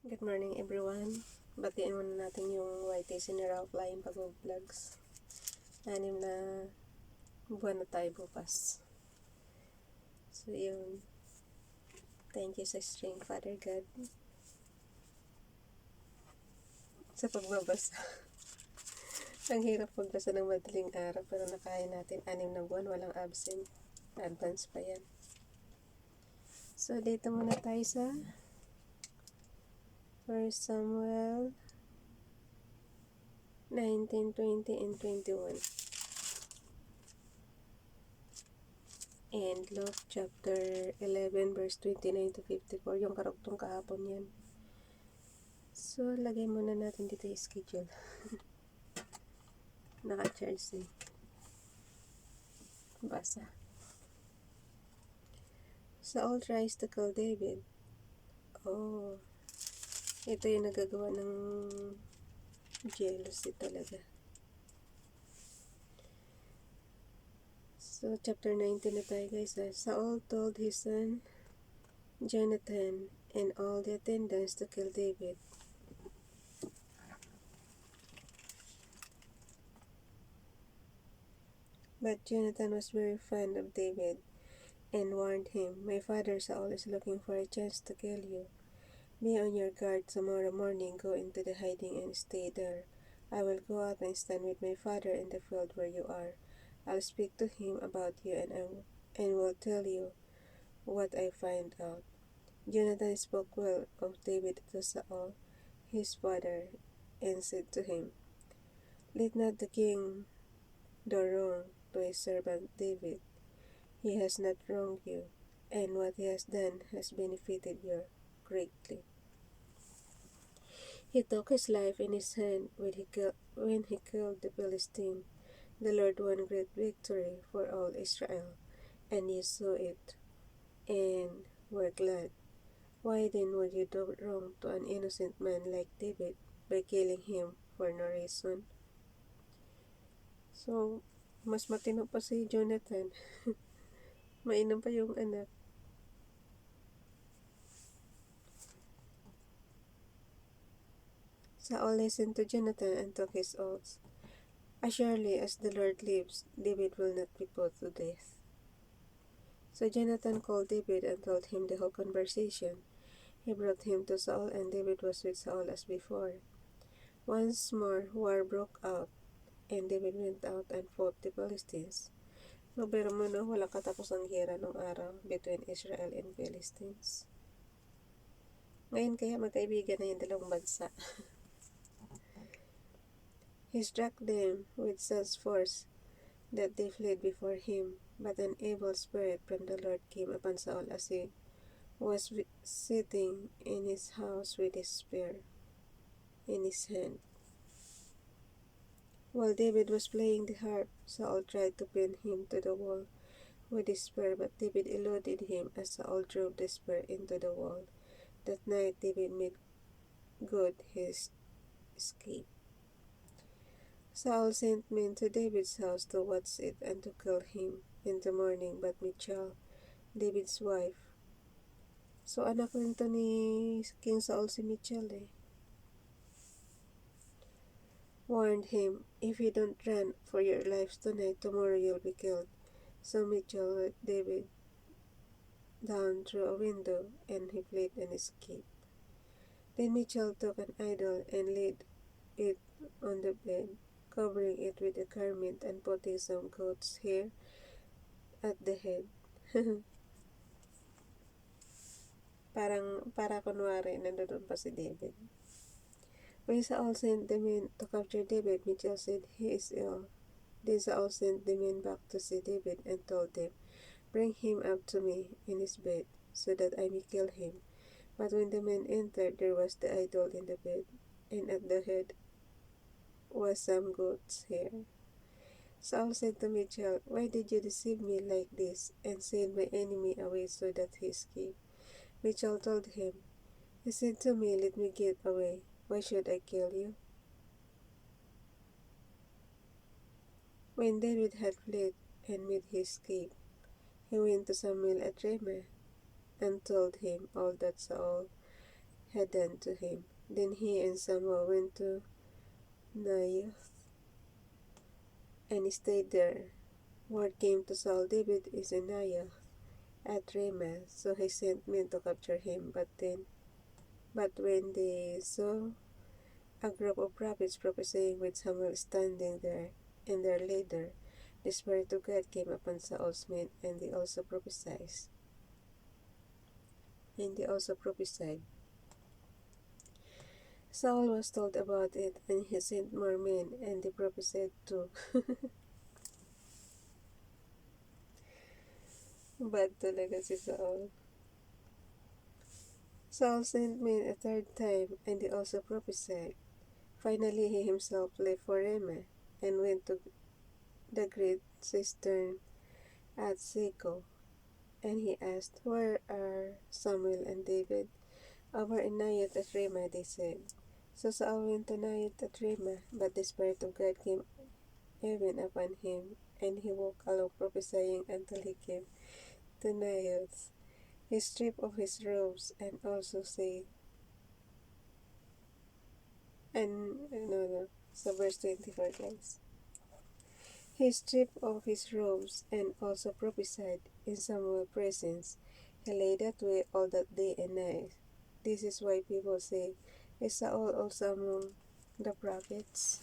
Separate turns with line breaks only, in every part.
Good morning everyone. Batiin muna natin yung YTC ni Ralph Flying Pag-vlogs. 6 na buwan na tayo bukas. So yun. Thank you sa string Father God sa pagbabasa. Ang hirap pagbasa ng madaling araw pero nakaya natin 6 na buwan walang absent. Advance pa yan. So dito muna tayo sa 1 Samuel 19, 20, and 21. And Luke chapter 11 verse 29 to 54. Yung karugtong kahapon yan. So, lagay muna natin dito yung schedule. Naka-charge eh. Basa. Saul tries to kill David. Oh, ito yung nagagawa ng jealousy talaga. So, chapter 19 na tayo guys. Saul told his son, Jonathan, and all the attendants to kill David. But Jonathan was very fond of David and warned him, My father Saul is looking for a chance to kill you. Be on your guard tomorrow morning, go into the hiding and stay there. I will go out and stand with my father in the field where you are. I'll speak to him about you and will tell you what I find out. Jonathan spoke well of David to Saul, his father, and said to him, Let not the king do wrong to his servant David. He has not wronged you, and what he has done has benefited you greatly. He took his life in his hand when he killed the Philistine. The Lord won great victory for all Israel, and you saw it, and were glad. Why then would you do wrong to an innocent man like David by killing him for no reason? So, mas matino pa si Jonathan. Mainam pa yung anak. Saul listened to Jonathan and took his oaths. As surely as the Lord lives, David will not be put to death. So Jonathan called David and told him the whole conversation. He brought him to Saul, and David was with Saul as before. Once more, war broke out, and David went out and fought the Philistines. So, pero mo no, walang katapusang gera nung araw between Israel and Philistines. Ngayon kaya magkaibigan na yung dalawang bansa. He struck them with such force that they fled before him, but an evil spirit from the Lord came upon Saul as he was sitting in his house with his spear in his hand. While David was playing the harp, Saul tried to pin him to the wall with his spear, but David eluded him as Saul drove the spear into the wall. That night David made good his escape. Saul sent men to David's house to watch it and to kill him in the morning, but Michal, David's wife. So anak rin to ni King Saul si Michal warned him, If you don't run for your lives tonight, tomorrow you'll be killed. So Michal let David down through a window, and he fled and escaped. Then Michal took an idol and laid it on the bed, covering it with a garment and putting some goat's hair at the head. Para kunwari, nandun pa si David. When Saul sent the men to capture David, Michal said he is ill. Then Saul sent the men back to see David and told them, Bring him up to me in his bed, so that I may kill him. But when the men entered, there was the idol in the bed, and at the head was some goat's hair. Saul said to Michal, Why did you deceive me like this, and send my enemy away so that he escaped? Michal told him, He said to me, Let me get away. Why should I kill you? When David had fled and made his escape, he went to Samuel at Ramah and told him all that Saul had done to him. Then he and Samuel went to Naioth and stayed there. Word came to Saul, David is in Naioth at Ramah, so he sent men to capture him. But when they saw a group of prophets prophesying with Samuel standing there in their leader, the Spirit of God came upon Saul's men, and they also prophesied. Saul was told about it, and he sent more men, and they prophesied too. Bad talaga si Saul. Saul sent men a third time, and they also prophesied. Finally, he himself left for Ramah, and went to the great cistern at Seco. And he asked, Where are Samuel and David? Over in Naioth at Ramah, they said. So Saul went to Naioth at Ramah, but the Spirit of God came even upon him, and he walked along prophesying until he came to Naioth. He stripped off his robes and also said, so verse 24, guys. He stripped off his robes and also prophesied in Samuel's presence. He lay that way all that day and night. This is why people say, Is Saul also among the prophets?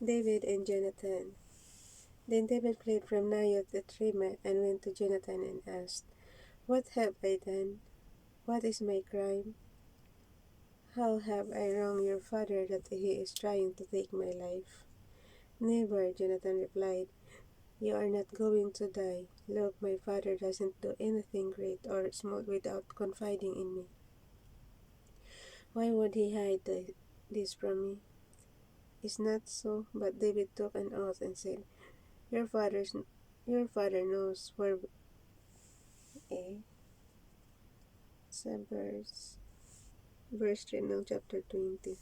David and Jonathan. Then David fled from Naioth at Ramah and went to Jonathan and asked, What have I done? What is my crime? How have I wronged your father that he is trying to take my life? Never, Jonathan replied. You are not going to die. Look, my father doesn't do anything great or small without confiding in me. Why would he hide this from me? It's not so, but David took an oath and said, Your father knows where sa verse 3 ng chapter 20.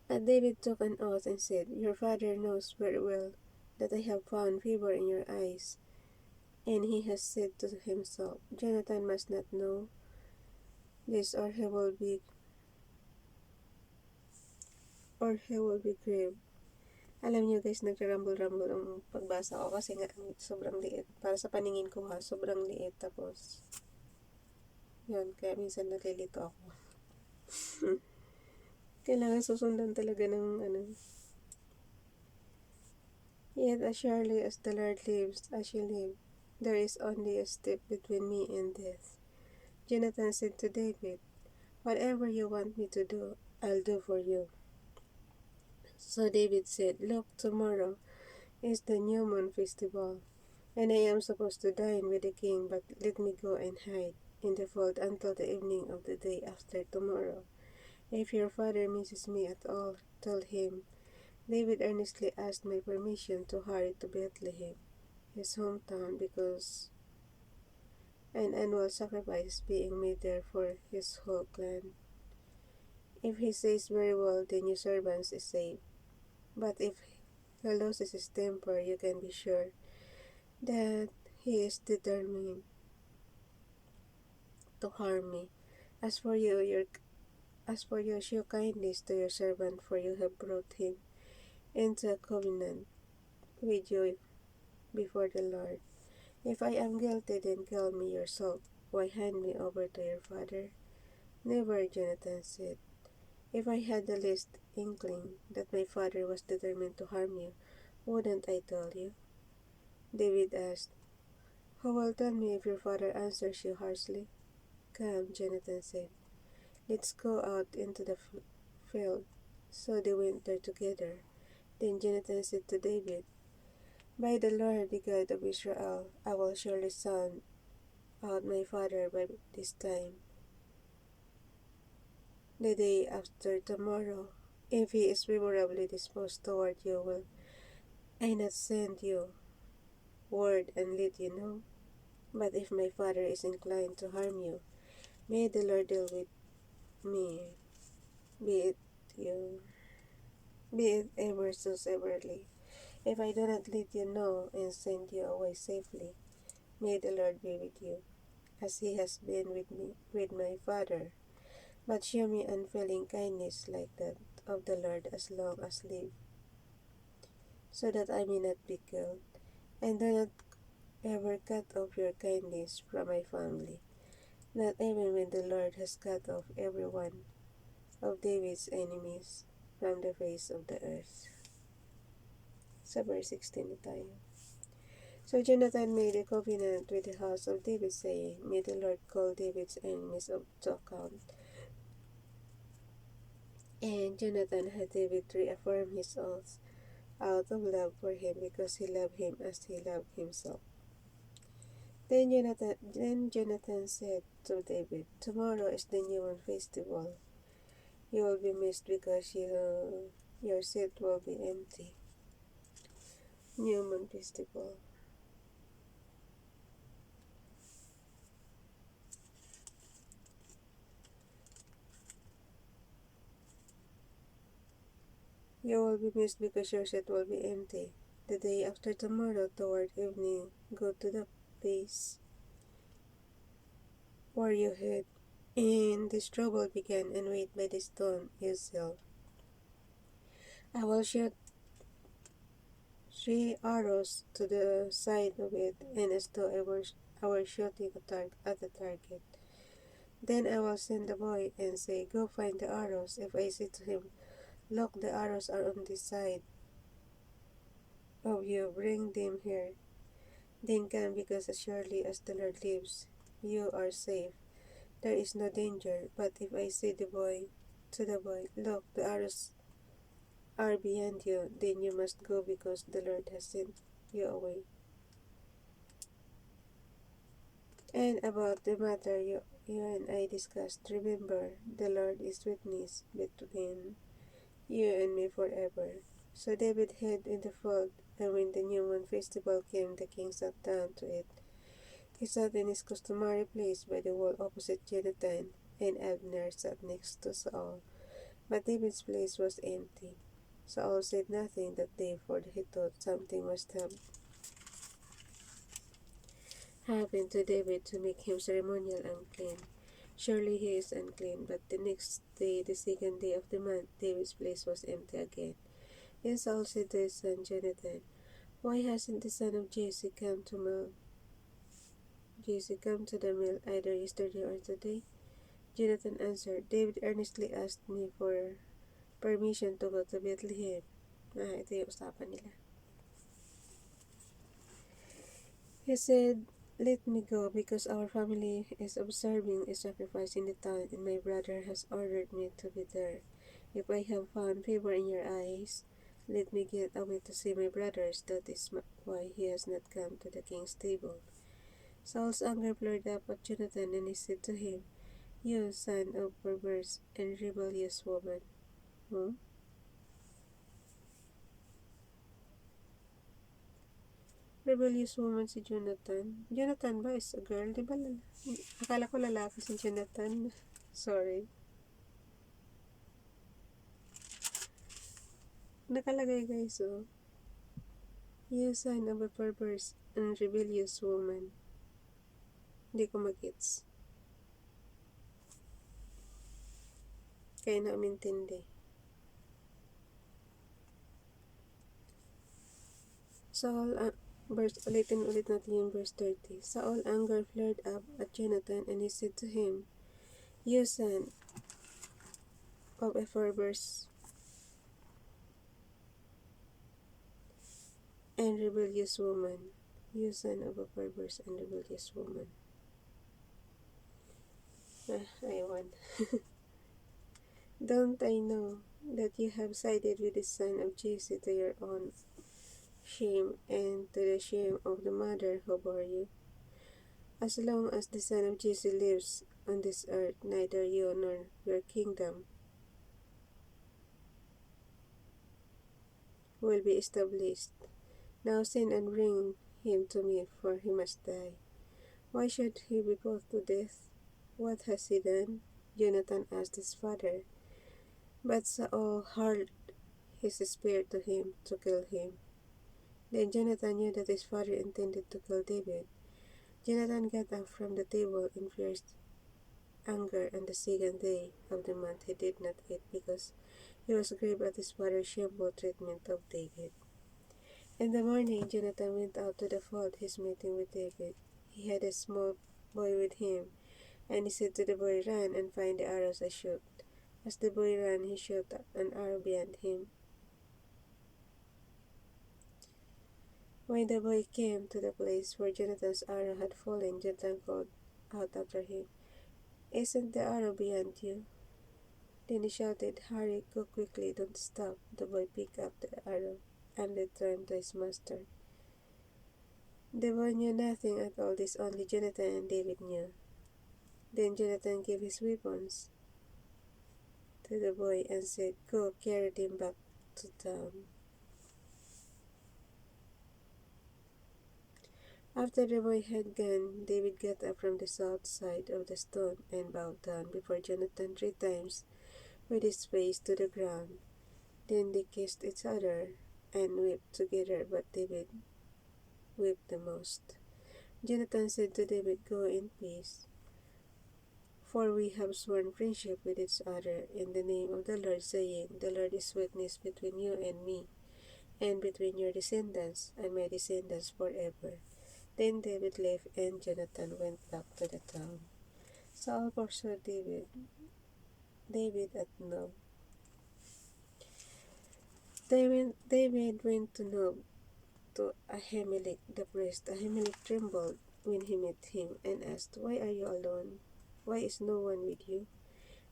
And David took an oath and said, Your father knows very well that I have found favor in your eyes. And he has said to himself, Jonathan must not know this, or he will be grieved. Alam niyo guys, nagrarumble-rumble ang pagbasa ko kasi nga sobrang liit. Para sa paningin ko ha, sobrang liit. Tapos, yun, kaya minsan nalilito ako. Kailangan susundan talaga ng Yet as surely as the Lord lives, as you live, there is only a step between me and death. Jonathan said to David, Whatever you want me to do, I'll do for you. So David said, Look, tomorrow is the new moon festival, and I am supposed to dine with the king, but let me go and hide in the fold until the evening of the day after tomorrow. If your father misses me at all, tell him. David earnestly asked my permission to hurry to Bethlehem, his hometown, because an annual sacrifice is being made there for his whole clan. If he says very well, then your servant is safe. But if he loses his temper, you can be sure that he is determined to harm me. As for you, show kindness to your servant, for you have brought him into a covenant with you before the Lord. If I am guilty, then kill me yourself. Why hand me over to your father? Never, Jonathan said. If I had the least inkling that my father was determined to harm you, wouldn't I tell you? David asked, Who will tell me if your father answers you harshly? Come, Jonathan said. Let's go out into the field. So they went there together. Then Jonathan said to David, By the Lord, the God of Israel, I will surely sound out my father by this time, the day after tomorrow. If he is favorably disposed toward you, will I not send you word and let you know? But if my father is inclined to harm you, may the Lord deal with me, be it you, be it ever so severely. If I do not let you know and send you away safely, may the Lord be with you. as he has been with me, with my father. But show me unfailing kindness like that of the Lord as long as live, so that I may not be killed. And do not ever cut off your kindness from my family, not even when the Lord has cut off every one of David's enemies from the face of the earth. Sa verse 16 na tayo. So Jonathan made a covenant with the house of David, saying, May the Lord call David's enemies to account. And Jonathan had David reaffirm his oath out of love for him, because he loved him as he loved himself. Then Jonathan said to David, Tomorrow is the New Moon festival. You will be missed because your seat will be empty. New Moon festival. You will be missed because your seat will be empty. The day after tomorrow, toward evening, go to the place where you hid, and this trouble began, and wait by the stone yourself. I will shoot 3 arrows to the side of it, and as though I were shooting at the target. Then I will send the boy and say, Go find the arrows. If I say to him, Look, the arrows are on this side of you, bring them here. Then come, because as surely as the Lord lives, you are safe. There is no danger. But if I say to the boy, Look, the arrows are behind you, then you must go, because the Lord has sent you away. And about the matter you and I discussed, remember, the Lord is witness between you and me forever. So David hid in the fold, and when the new moon festival came, the king sat down to it. He sat in his customary place by the wall opposite Jonathan, and Abner sat next to Saul. But David's place was empty. Saul said nothing that day, for he thought something must have happened to David to make him ceremonial unclean. Surely he is unclean. But the next day, the second day of the month, David's place was empty again. Then Saul said to his son Jonathan, Why hasn't the son of Jesse come to the mill either yesterday or today? Jonathan answered, David earnestly asked me for permission to go to Bethlehem. Ito yung usapan nila. He said, Let me go, because our family is observing a sacrifice in the town, and my brother has ordered me to be there. If I have found favor in your eyes, let me get away to see my brothers. That is why he has not come to the king's table. Saul's anger flared up at Jonathan, and he said to him, You son of perverse and rebellious woman. Rebellious woman si Jonathan. Jonathan ba is a girl? Di ba? Akala ko lalaki si Jonathan. Sorry. Nakalagay guys, oh. You son of a perverse and rebellious woman. Hindi ko mag-gets. Kaya na umintindi. Saul, ulitin ulit natin yung verse 30. Saul anger flared up at Jonathan, and he said to him, You son of a perverse and rebellious woman. You son of a perverse and rebellious woman. Aywan. Don't I know that you have sided with the son of Jesse to your own shame and to the shame of the mother who bore you? As long as the son of Jesse lives on this earth, neither you nor your kingdom will be established. Now send and bring him to me, for he must die. Why should he be put to death? What has he done? Jonathan asked his father. But Saul hurled his spear to him to kill him. Then Jonathan knew that his father intended to kill David. Jonathan got up from the table in fierce anger on the second day of the month. He did not eat because he was grieved at his father's shameful treatment of David. In the morning, Jonathan went out to the field, his meeting with David. He had a small boy with him, and he said to the boy, "Run and find the arrows I shoot." As the boy ran, he shot an arrow beyond him. When the boy came to the place where Jonathan's arrow had fallen, Jonathan called out after him, "Isn't the arrow beyond you?" Then he shouted, "Hurry, go quickly, don't stop." The boy picked up the arrow and returned to his master. The boy knew nothing at all this, only Jonathan and David knew. Then Jonathan gave his weapons to the boy and said, "Go, carry them back to town." After the boy had gone, David got up from the south side of the stone and bowed down before Jonathan 3 times with his face to the ground. Then they kissed each other and wept together, but David wept the most. Jonathan said to David, "Go in peace, for we have sworn friendship with each other in the name of the Lord, saying, 'The Lord is witness between you and me, and between your descendants and my descendants forever.'" Then David left, and Jonathan went back to the town. Saul pursued David at Nob. David went to Nob to Ahimelech the priest. Ahimelech trembled when he met him and asked, "Why are you alone? Why is no one with you?"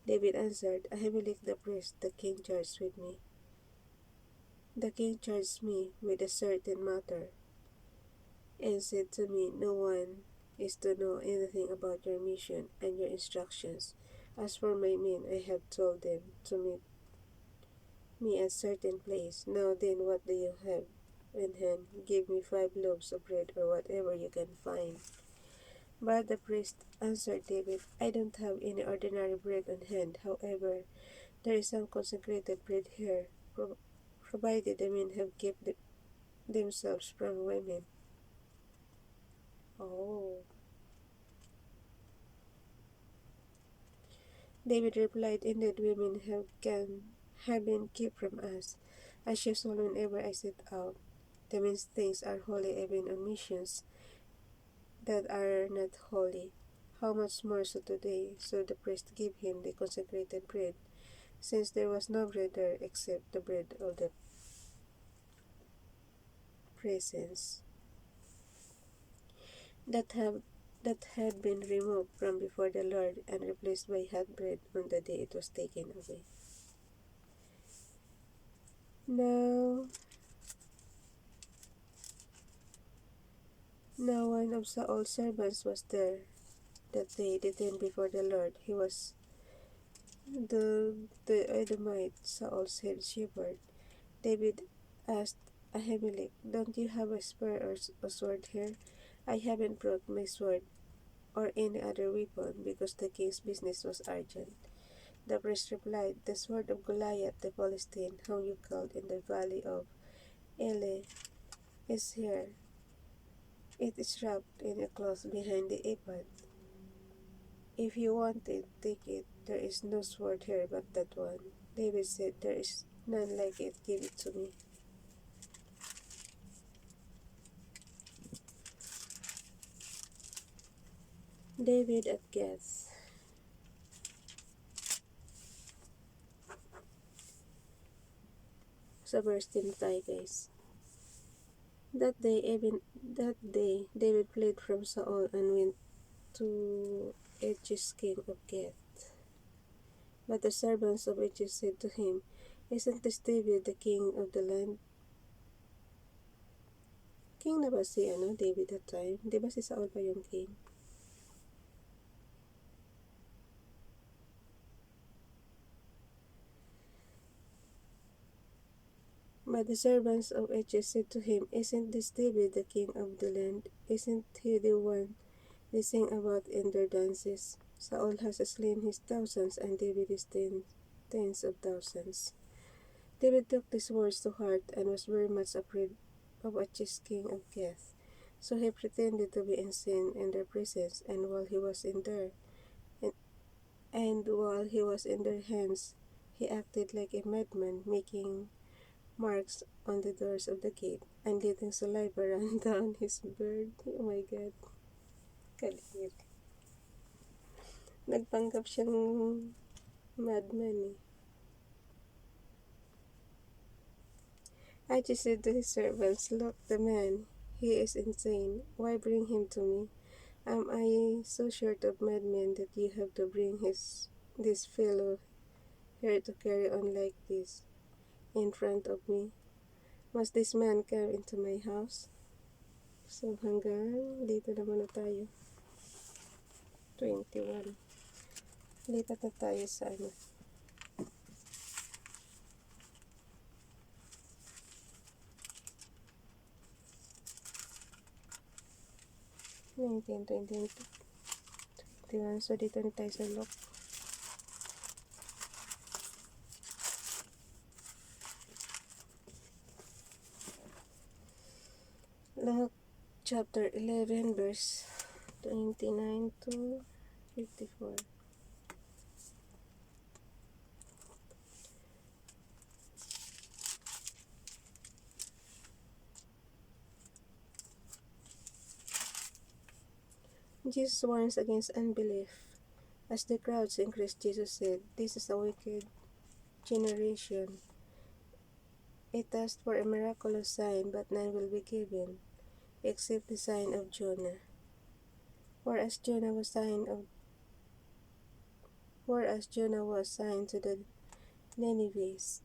David answered, "Ahimelech the priest, the king charged with me. The king charged me with a certain matter and said to me, 'No one is to know anything about your mission and your instructions. As for my men, I have told them to meet me at a certain place. Now then, what do you have in hand? Give me 5 loaves of bread or whatever you can find.'" But the priest answered David, "I don't have any ordinary bread on hand. However, there is some consecrated bread here, provided the men have kept themselves from women." Oh. David replied, "Indeed, women have been kept from us. As usual, whenever I set out, the men's things are holy even on missions that are not holy. How much more so today?" So the priest gave him the consecrated bread, since there was no bread there except the bread of the presence that have that had been removed from before the Lord and replaced by hot bread on the day it was taken away. Now, one of Saul's servants was there that day, detained before the Lord. He was the Edomite, Saul's head shepherd. David asked Ahimelech, "Don't you have a spear or a sword here?" "I haven't brought my sword or any other weapon, because the king's business was urgent." The priest replied, "The sword of Goliath the Philistine, whom you killed in the valley of Elah, is here. It is wrapped in a cloth behind the ephod. If you want it, take it. There is no sword here but that one." David said, "There is none like it. Give it to me." David at Gath. Sa verse 10 tayo, guys. That day, David fled from Saul and went to Achish, king of Gath. But the servants of Achish said to him, "Isn't this David the king of the land?" King na ba si David that time? Di ba si Saul pa yung king? But the servants of Achish said to him, "Isn't this David the king of the land? Isn't he the one they sing about in their dances? Saul has slain his thousands, and David his tens of thousands." David took these words to heart and was very much afraid of Achish, king of Gath. So he pretended to be insane in their presence, and while he was in there, and, and while he was in their hands, he acted like a madman, making marks on the doors of the gate, and letting saliva run down his beard. Oh my God, kalir. Nagpanggap siyang madman eh. I just said to his servants, "Look, the man, he is insane. Why bring him to me? Am I so short of madmen that you have to bring this fellow here to carry on like this in front of me? Must this man come into my house?" So hanggang dito naman na tayo. 21. Lipat na tayo sa 19, 20, 21. So dito na tayo sa lock. Luke chapter 11 verse 29 to 54. Jesus warns against unbelief. As the crowds increased, Jesus said, "This is a wicked generation. It asked for a miraculous sign, but none will be given, except the sign of Jonah. Whereas Jonah was signed to the Ninevites,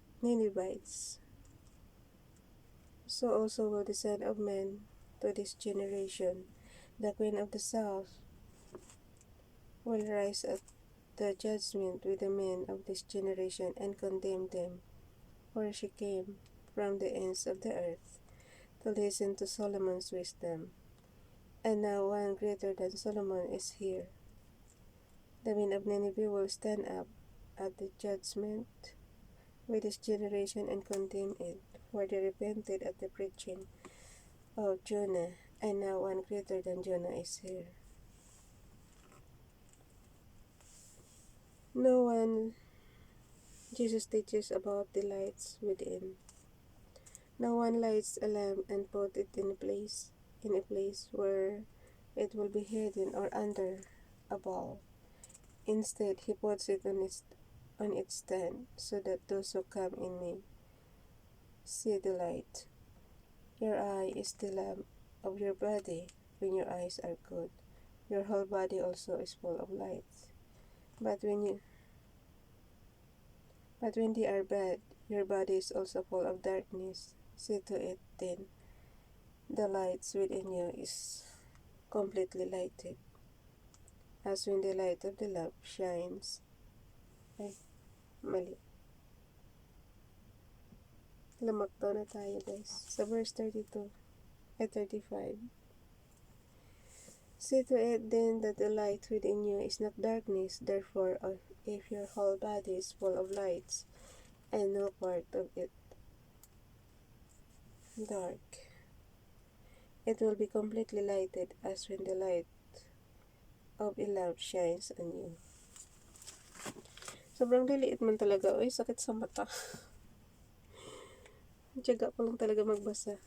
so also will the Son of Man to this generation. The Queen of the South will rise at the judgment with the men of this generation and condemn them, for she came from the ends of the earth to listen to Solomon's wisdom. And now one greater than Solomon is here. The men of Nineveh will stand up at the judgment with this generation and condemn it, for they repented at the preaching of Jonah, and now one greater than Jonah is here. No one Jesus teaches about the lights within. No one lights a lamp and put it in a place where it will be hidden or under a bowl. Instead, he puts it on its stand, so that those who come in may see the light. Your eye is the lamp of your body. When your eyes are good, your whole body also is full of light. But when they are bad, your body is also full of darkness. See to it then, the lights within you is completely lighted, as when the light of the lamp shines. Ay, mali. Lumaktaw na tayo guys. Sa verse 32 at 35. See to it then that the light within you is not darkness. Therefore, if your whole body is full of lights, and no part of it dark, it will be completely lighted, as when the light of a lamp shines on you. Sobrang liliit man talaga. Uy, sakit sa mata. Tiyaga ko lang talaga magbasa.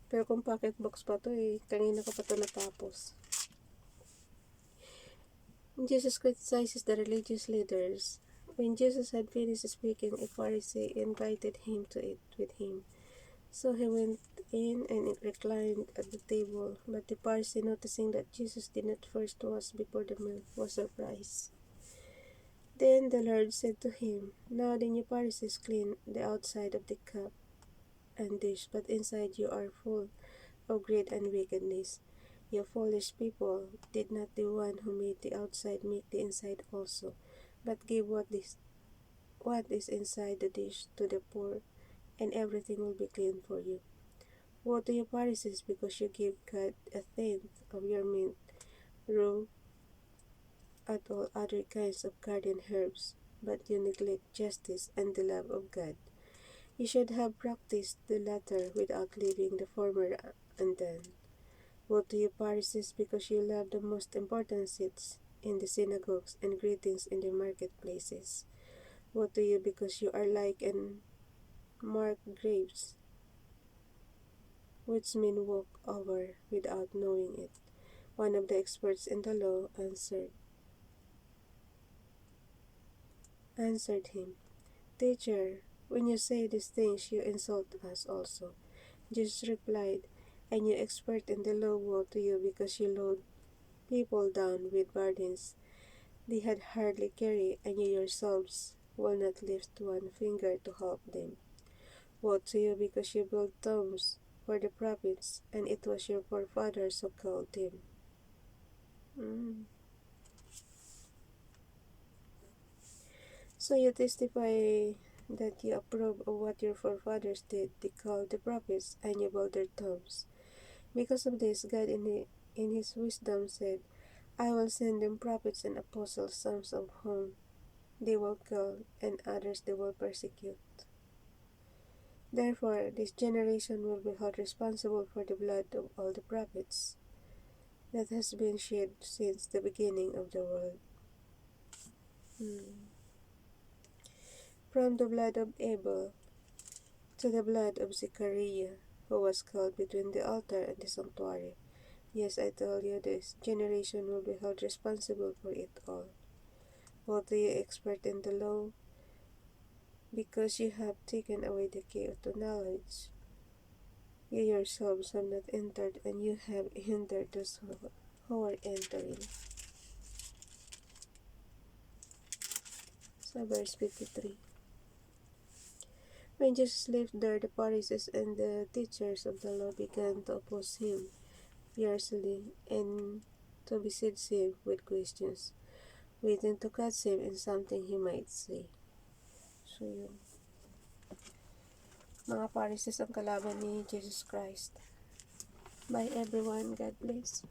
Pero kung pocket box pa to kanina ko pa to natapos. Jesus criticizes the religious leaders. When Jesus had finished speaking, a Pharisee invited him to eat with him. So he went in and reclined at the table. But the Pharisee, noticing that Jesus did not first wash before the meal, was surprised. Then the Lord said to him, "Now then you Pharisees clean the outside of the cup and dish, but inside you are full of greed and wickedness. You foolish people, did not the one who made the outside make the inside also? But give what is inside the dish to the poor, and everything will be clean for you. Woe to you Pharisees, because you give God a tenth of your mint, rue, and all other kinds of garden herbs, but you neglect justice and the love of God. You should have practiced the latter without leaving the former undone. Woe to you, Pharisees, because you love the most important seats in the synagogues and greetings in the marketplaces. Woe to you, because you are like marked graves, which men walk over without knowing it. One of the experts in the law answered him, Teacher, when you say these things, you insult us also. Jesus replied, And you expert in the law, woe to you, because you load people down with burdens they had hardly carry, and you yourselves will not lift one finger to help them. Woe to you, because you build tombs for the prophets, and it was your forefathers who killed them. Mm. So you testify that you approve of what your forefathers did. They killed the prophets, and you build their tombs. Because of this, God in his wisdom said, I will send them prophets and apostles, some of whom they will kill, and others they will persecute. Therefore, this generation will be held responsible for the blood of all the prophets that has been shed since the beginning of the world. Hmm. From the blood of Abel to the blood of Zechariah, who was killed between the altar and the sanctuary. Yes, I tell you, this generation will be held responsible for it all. Woe to you, expert in the law, because you have taken away the key of the knowledge. You yourselves have not entered, and you have hindered those who are entering. So verse 53. When Jesus left there, the Pharisees and the teachers of the law began to oppose him fiercely and to besiege him with questions, waiting to catch him in something he might say. So yun. Mga Pharisees ang kalaban ni Jesus Christ. Bye everyone. God bless.